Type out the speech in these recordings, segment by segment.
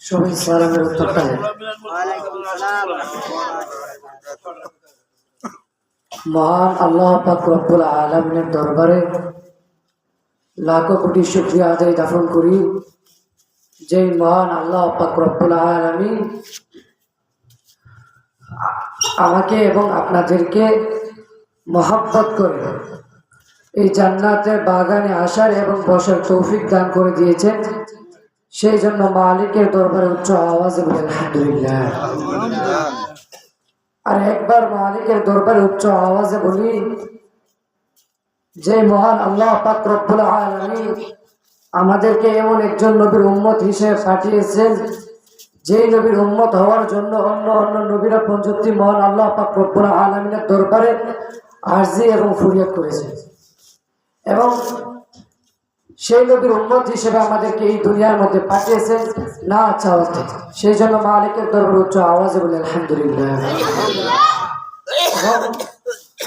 সবাই সালামের উত্তরটা দেন। মহান আল্লাহ পাক রব্বুল আলামিনের দরবারে লাখো কোটি শুকরিয়া আদায় জ্ঞাপন করি, যে মহান আল্লাহ পাক রব্বুল আলামিন আমাকে এবং আপনাদেরকে মহব্বত করে এই জান্নাতের বাগানে আসার এবং বসার তৌফিক দান করে দিয়েছেন। সেই জন্য মালিকের দরবারে উচ্চ আওয়াজে বলি আলহামদুলিল্লাহ। আর একবার মালিকের দরবারে উচ্চ আওয়াজে বলি, যে মহান আল্লাহ পাক রব্বুল আলামিন আমাদেরকে এমন একজন নবীর উম্মত হিসেবে পাঠিয়েছেন, যেই নবীর উম্মত হওয়ার জন্য অন্য অন্য নবীরা পঞ্চত্তি মহান আল্লাহ পাক রব্বুল আলামিনের দরবারে আরজি এবং ফরিয়াদ করেছেন, এবং সেই নবীর উম্মত হিসেবে আমাদেরকে এই দুনিয়ার মধ্যে পাঠিয়েছেন না চাওয়াতে। সেই জন্য মালিকের দরবারে উচ্চ আওয়াজে বলে আলহামদুলিল্লাহ।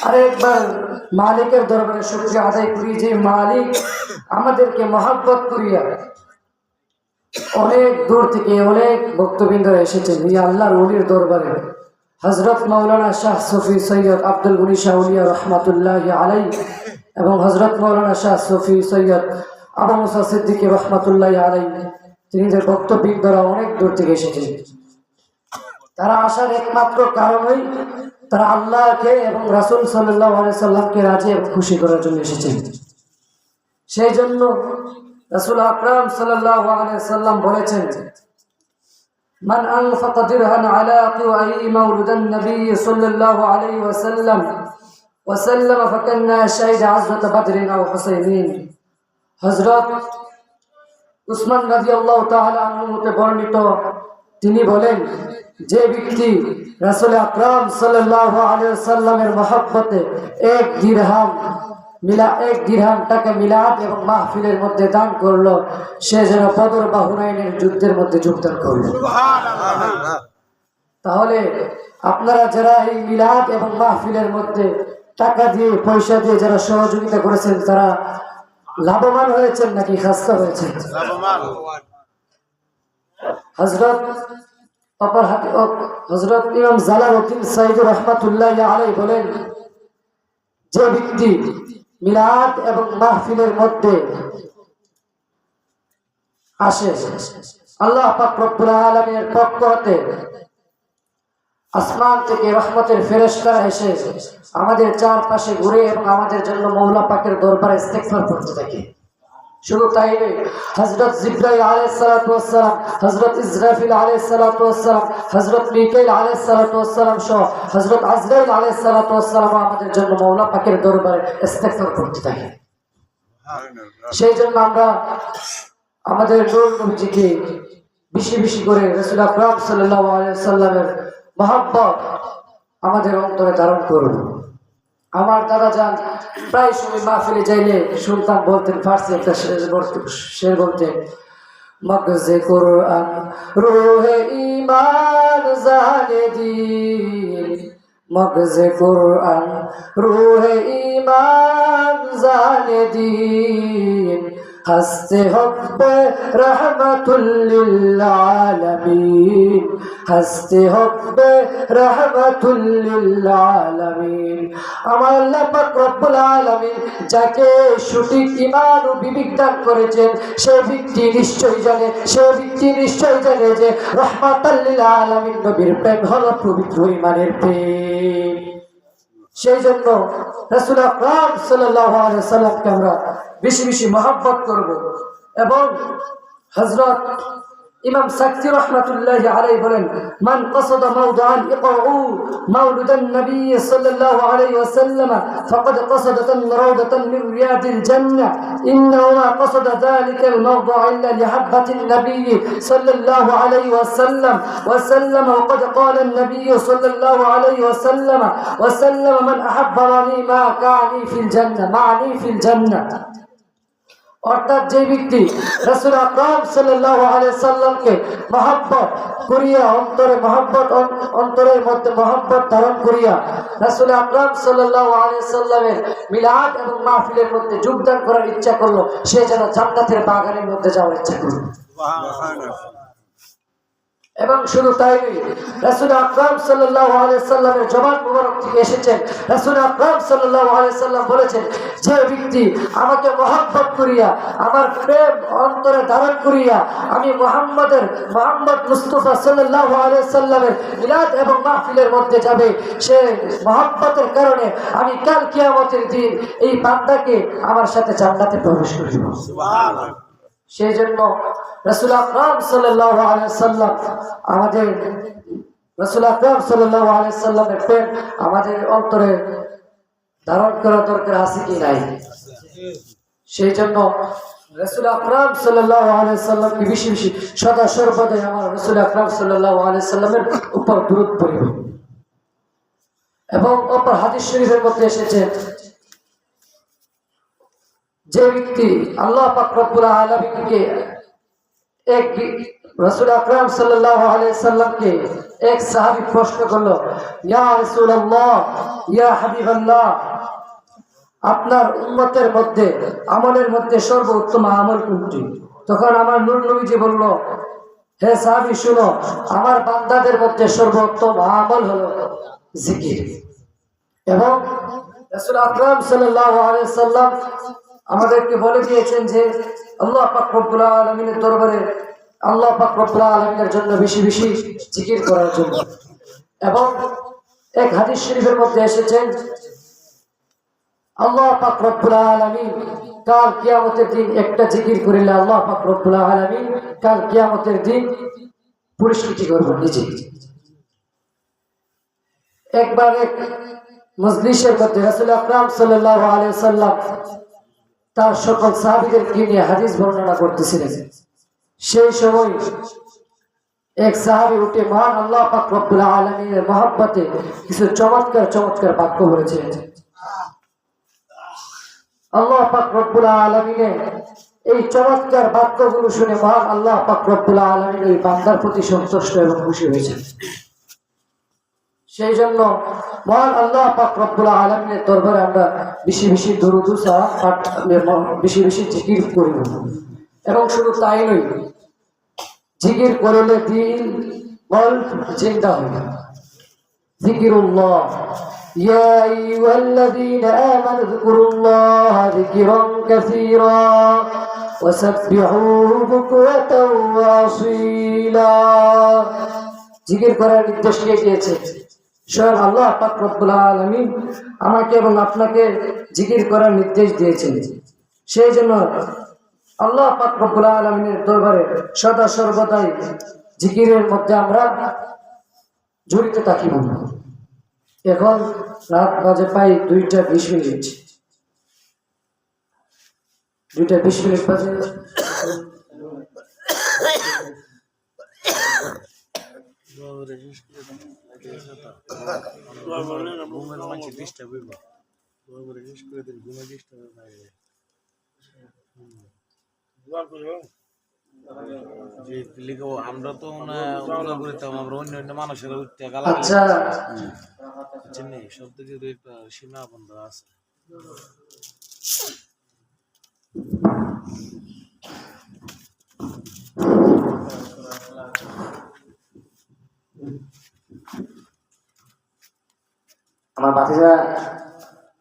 আরেকবার মালিকের দরবারে শুকরিয়া আদায় করি, যে মালিক আমাদেরকে মহব্বত করিয়া অনেক দূর থেকে অনেক ভক্তবৃন্দরা এসেছেন এই আল্লাহর ওলির দরবারে। হযরত মাওলানা শাহ সফি সৈয়দ আব্দুল গনি শাহ উলিয়া রহমাতুল্লাহি আলাইহি এবং হযরত মাওলানা শাহ সফি সৈয়দ আবু মুসা সিদ্দিকী রহমাতুল্লাহি আলাইহি, তিনিদের ভক্তবৃন্দরা অনেক দূর থেকে এসেছেন। তারা আসার একমাত্র কারণই তারা আল্লাহকে এবং রাসূল সাল্লাল্লাহু আলাইহি সাল্লামকে রাজি এবং খুশি করার জন্য এসেছেন। সেই জন্য রাসূল আকরাম সাল্লাল্লাহু আলাইহি সাল্লাম বলেছেন, মান আনফাকা দিরহান আলা qiwa'i মাওলিদান নবী সাল্লাল্লাহু আলাইহি ওয়াসাল্লাম ওয়াসাল্লাম ফাকান্না শাহিদা আযওয়াত বদরিন আও হুসাইনিন। হযরত উসমান রাদিয়াল্লাহু তাআলা আনহু হতে বর্ণিত, তিনি বলেন, যে ব্যক্তি রাসূল আকরাম সাল্লাল্লাহু আলাইহি ওয়াসাল্লামের মহব্বতে এক দিরহাম টাকা মিলাদ এবং মাহফিলের মধ্যে দান করলো, সে যেন বদর বা হুনাইনের যুদ্ধের মধ্যে যোগদান করলো। তাহলে আপনারা যারা এই মিলাদ এবং মাহফিলের মধ্যে টাকা দিয়ে পয়সা দিয়ে যারা সহযোগিতা করেছেন, তারা লাভবান হয়েছেন নাকি খাস্তা হয়েছেন? হযরত ইমাম জালালউদ্দিন সাইয়্যিদ রাহমাতুল্লাহি আলাইহি বলেন, যে ব্যক্তি মিলাদ এবং মাহফিলের মধ্যে আসে, আল্লাহ পাক রব্বুল আলামিনের পক্ষ হতে আসমান থেকে রহমতের ফেরেশতারা এসে আমাদের চারপাশে ঘুরে এবং আমাদের জন্য মওলা পাকের দরবারে ইস্তিগফার করতে থাকে। শুধু তাই নয়, হযরত জিবরাইল আলাইহিস সালাতু ওয়াস সালাম, হযরত ইসরাফিল আলাইহিস সালাতু ওয়াস সালাম, হযরত মিকাইল আলাইহিস সালাতু ওয়াস সালাম সহ হযরত আজরাইল আলাইহিস সালাতু ওয়াস সালাম আমাদের জন্য মওলা পাকের দরবারে ইস্তিগফার করতে থাকে। সেই জন্য আমরা আমাদের নূর নবীজিকে বেশি বেশি করে রাসূল আকরাম সাল্লাল্লাহু আলাইহি ওয়াসাল্লামের মহব্বত আমাদের অন্তরে ধারণ করব। আমার দাদা যান প্রায় সময় মাহফিলে যাইলে শুনতাম, বলতেন, ফার্সি একটা শের বলতেন, মগজে কুরআন রূহে ঈমান জানে দ্বীন, মগজে কুরআন রূহে ঈমান জানে দ্বীন, হস্তে হুব্বে রহমাতুল লিল আলামিন, হস্তে হুব্বে রহমাতুল লিল আলামিন। আমার আল্লাহ পাক রব্বুল আলামিন যাকে সঠিক ঈমান ও বিবেক দান করেছেন, সেই ব্যক্তি নিশ্চয়ই জানে যে রহমাতুল লিল আলামিন নবীর প্রেম হলো পবিত্র ঈমানের প্রেম। সেই জন্য রাসূল আকরাম সাল্লাল্লাহু আলাইহি সাল্লামকে আমরা বেশি বেশি মহব্বত করব। এবং হযরত ইমাম সাকতি রাহমাতুল্লাহি আলাইহি বলেন, মান কাসাদা মাওদাআন ইকরাউ মাওলিদান নবী সাল্লাল্লাহু আলাইহি ওয়াসাল্লাম ফাকাদ কাসাদাতান রাওদাতান মিন রিয়াদিল জান্নাহ, ইন্নাহু মা কাসাদা যালিকাল মাওদা ইল্লা লিহাব্বাতিন নবী সাল্লাল্লাহু আলাইহি ওয়াসাল্লাম ওয়াসাল্লাম ওয়াকাদ ক্বালা নবী সাল্লাল্লাহু আলাইহি ওয়াসাল্লাম মান আহাব্বানি মা কানি ফিল জান্নাহ মা'নি ফিল জান্নাহ। অর্থাৎ যে ব্যক্তি রাসূল আকরাম সাল্লাল্লাহু আলাইহি সাল্লামকে মহব্বত করিয়া অন্তরের মধ্যে মহব্বত ধারণ করিয়া রাসূল আকরাম সাল্লাল্লাহু আলাইহি সাল্লামের মিলাদ এবং মাহফিলের মধ্যে যোগদান করার ইচ্ছা করলো, সে যেন জান্নাতের বাগানের মধ্যে যাওয়ার ইচ্ছা করলো। এবং শুধু তাই নয়, রাসূল আকরাম সাল্লাল্লাহু আলাইহি সাল্লামের জবান মুবারক থেকে এসেছেন, রাসূল আকরাম সাল্লাল্লাহু আলাইহি সাল্লাম বলেছেন, যে ব্যক্তি আমাকে মহব্বত করিয়া, আমার প্রেম অন্তরে ধারণ করিয়া আমি মুহাম্মদ মুস্তাফা সাল্লাল্লাহু আলাইহি সাল্লামের মিলাদ এবং মাহফিলের মধ্যে যাবে, সে মহব্বতের কারণে আমি কাল কিয়ামতের দিন এই বান্দাকে আমার সাথে জান্নাতে প্রবেশ করিব। সুবহানাল্লাহ। সেই জন্য রাসূল আকরাম সাল্লাল্লাহু আলাইহি সাল্লাম আমাদের রাসূল আকরাম সাল্লাল্লাহু আলাইহি সাল্লামের প্রেম আমাদের অন্তরে ধারণ করা দরকার আছে কি নাই? সেই জন্য রাসূল আকরাম সাল্লাল্লাহু আলাইহি সাল্লামকে বেশি বেশি সদা সর্বদা আমার রাসূল আকরাম সাল্লাল্লাহু আলাইহি সাল্লামের উপর দরুদ পড়িব। এবং অপর হাদিস শরীফের মধ্যে এসেছে, যে ব্যক্তি আল্লাহ পাক রব্বুল আলামিনকে এক রাসূল আকরাম সাল্লাল্লাহু আলাইহি সাল্লামকে এক সাহাবী প্রশ্ন করলো, ইয়া রাসূলুল্লাহ, ইয়া হাবিবাল্লাহ, আপনার উম্মতের মধ্যে আমলের মধ্যে সর্বোত্তম আমল কোনটি? তখন আমার নূর নবীজি বলল, হে সাহাবী শুনো, আমার বান্দাদের মধ্যে সর্বোত্তম আমল হলো জিকির। এবং রাসূল আকরাম সাল্লাল্লাহু আলাইহি সাল্লাম আমাদেরকে বলে দিয়েছেন যে আল্লাহ পাক রব্বুল আলামিনের দরবারে আল্লাহ পাক রব্বুল আলামিনের জন্য বেশি বেশি জিকির করার জন্য। এবং এক হাদিস শরীফের মধ্যে এসেছেন, আল্লাহ পাক রব্বুল আলামিন কাল কিয়ামতের দিন একটা জিকির করিলে আল্লাহ পাক রব্বুল আলামিন কাল কিয়ামতের দিন পুরস্কৃত করবেন নিজে। একবার এক মজলিসের মধ্যে রাসূল আকরাম সাল্লাল্লাহু আলাইহি সাল্লাম তার সকল সাহাবীদেরকে নিয়ে হাদিস বর্ণনা করতেছিলেন। সেই সময় এক সাহাবী উঠে মহান আল্লাহ পাক রব্বুল আলামিনের মহব্বতে কিছু চমৎকার চমৎকার বাক্য বলেছিলেন। আল্লাহ পাক রব্বুল আলামিনের এই চমৎকার বাক্যগুলো শুনে মহান আল্লাহ পাক রব্বুল আলামিন এই বান্দার প্রতি সন্তুষ্ট এবং খুশি হয়েছেন। সেই জন্য মহান আল্লাহ পাক রব্বুল আলামিনের দরবারে আমরা বেশি বেশি দরুদ ও সালাম পাঠ, বেশি বেশি জিকির করিব। এবং শুধু তাই নয়, জিকির করলে দিল বল জিন্দা হবে। জিকিরুল্লাহ, ইয়া আইয়ুহাল্লাযীনা আমানু যিকুরুল্লাহ যিকরান কাসীরা ওয়াসাব্বিহুহু বুকরাতাও ওয়া আসীলা। জিকির করার নির্দেশ কে দিয়েছে? স্বয়ং আল্লাহ পাক রব্বুল আলামিন আমাকে এবং আপনাকে জিকির করার নির্দেশ দিয়েছেন। সেই জন্য আল্লাহ পাক রব্বুল আলামিনের দরবারে সদা সর্বদাই জিকিরের মধ্যে আমরা জড়িত থাকিব। এখন রাত বাজে প্রায় 2:20। 2:20 বাজে। আমরা তো অন্য মানুষের উঠতে গেলাম। আচ্ছা, সব দিকে একটা সীমা বন্ধ আছে। আমার ভাতিজা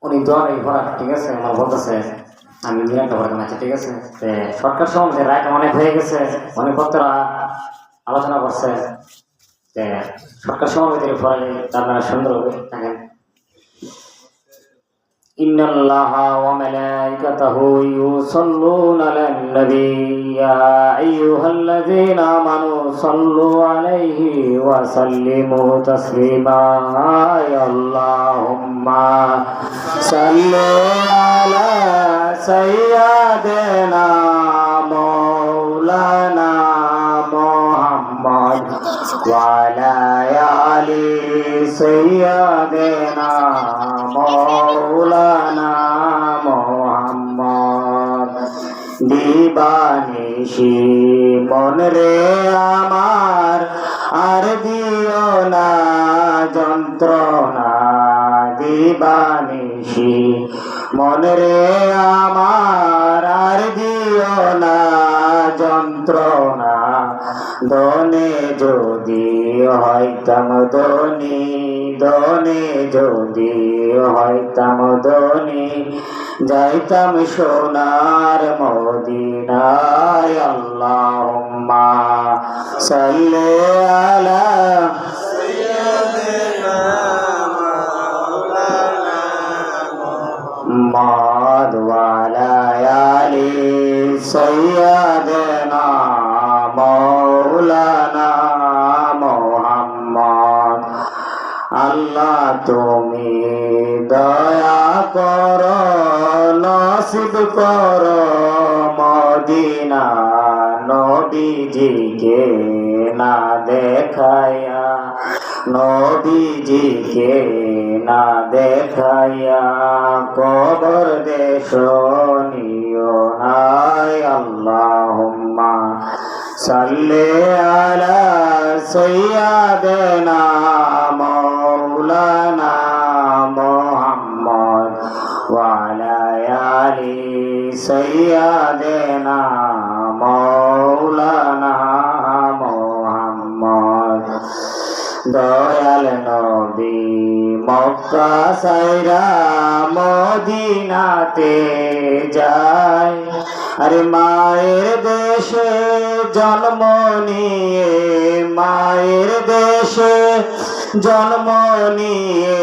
উনি দোয়া নেই ভরা, ঠিক আছে, আমার বলতেছে আমি মিরানটা ভরা আছে, ঠিক আছে। সরকার সম্বন্ধে রাইট অনেক হয়ে গেছে, অনেক ভক্তরা আলোচনা করছে, সরকার সম্বন্ধে পড়ালে আপনারা সুন্দর হবে। দেখেন, ইন্নাল্লাহা ওয়া মালাইকাতাহু ইউসাল্লুনা আলান নবী ইয়া আইয়ুহাল্লাযীনা আমানু সাল্লু আলাইহি ওয়া সাল্লিমু তাসলিমা। আল্লাহুম্মা সাল্লি আলা সাইয়্যিদিনা মাওলানা মুহাম্মদ ওয়া আলা আলি সাইয়্যিদিনা মাওলানা মুহাম্মদ। দিবানিশি মন রে আমার আর দিও না যন্ত্রণা, দিবানিশি মন রে আমার আর দিও না যন্ত্রণা দনে যদি হইতাম ধনী দনে যদি হইতাম ধনী যাইতাম সোনার মদিনায় আল্লাহুম্মা সাল্লি আলা محمد وعلى آل سيدنا مولانا محمد আল্লাহ তুমি দয়া করো নসিব করো মদিনা নবীজিকে না দেখায়া নবীজিকে না দেখায়া কবর দেশ নিও নাই আল্লাহুম্মা সাল্লি আলা সাইয়্যিদিনা মাওলানা মুহাম্মদ ওয়া আলা আলি সাইয়্যিদিনা মাওলানা মুহাম্মদ দয়াল নবী মক্কা সাইরা মদিনাতে যায় আরে মায়ের দেশে জন্ম নিয়ে মায়ের দেশে জন্ম নিয়ে